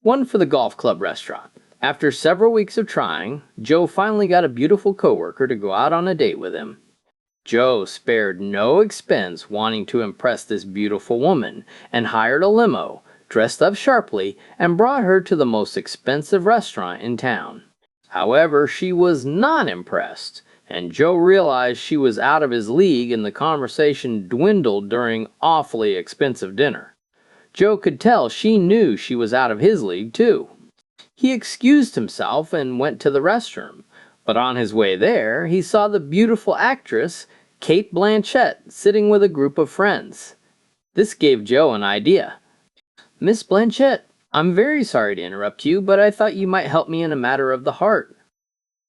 one for the golf club restaurant. After several weeks of trying, Joe finally got a beautiful coworker to go out on a date with him. Joe spared no expense wanting to impress this beautiful woman and hired a limo, dressed up sharply, and brought her to the most expensive restaurant in town. However, she was not impressed, and Joe realized she was out of his league and the conversation dwindled during awfully expensive dinner. Joe could tell she knew she was out of his league too. He excused himself and went to the restroom, but on his way there, he saw the beautiful actress Cate Blanchett sitting with a group of friends. This gave Joe an idea. "Miss Blanchett, I'm very sorry to interrupt you, but I thought you might help me in a matter of the heart."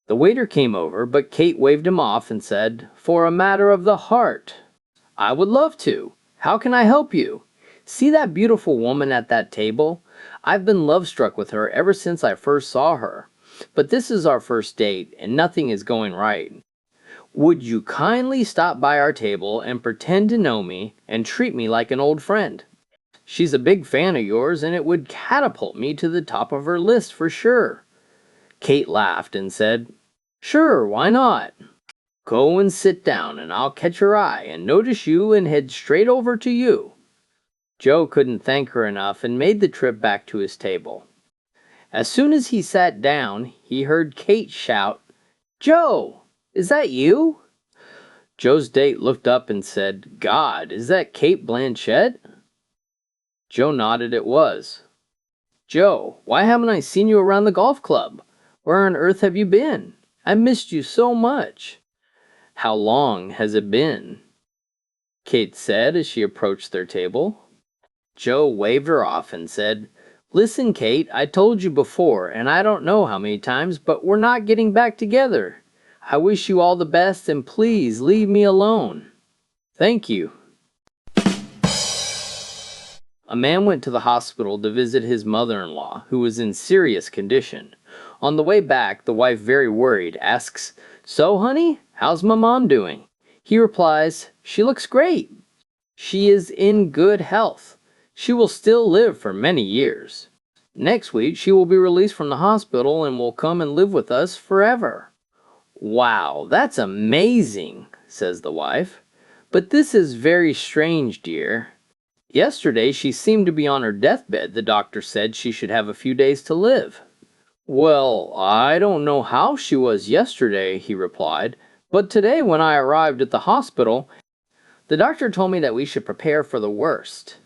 The waiter came over, but Kate waved him off and said, "For a matter of the heart." "I would love to. How can I help you? See that beautiful woman at that table? I've been love-struck with her ever since I first saw her. But this is our first date, and nothing is going right. Would you kindly stop by our table and pretend to know me and treat me like an old friend? She's a big fan of yours, and it would catapult me to the top of her list for sure." Kate laughed and said, "Sure, why not? Go and sit down, and I'll catch her eye and notice you and head straight over to you." Joe couldn't thank her enough and made the trip back to his table. As soon as he sat down, he heard Kate shout, "Joe, is that you?" Joe's date looked up and said, "God, is that Cate Blanchett?" Joe nodded it was. "Joe, why haven't I seen you around the golf club? Where on earth have you been? I missed you so much." "How long has it been?" Kate said as she approached their table. Joe waved her off and said, "Listen, Kate, I told you before, and I don't know how many times, but we're not getting back together. I wish you all the best, and please leave me alone." "Thank you." A man went to the hospital to visit his mother-in-law, who was in serious condition. On the way back, the wife, very worried, asks, "So, honey, how's my mom doing?" He replies, "She looks great. She is in good health. She will still live for many years. Next week, she will be released from the hospital and will come and live with us forever." "Wow, that's amazing," says the wife. "But this is very strange, dear. Yesterday, she seemed to be on her deathbed. The doctor said she should have a few days to live." "Well, I don't know how she was yesterday," he replied, "but today when I arrived at the hospital, the doctor told me that we should prepare for the worst.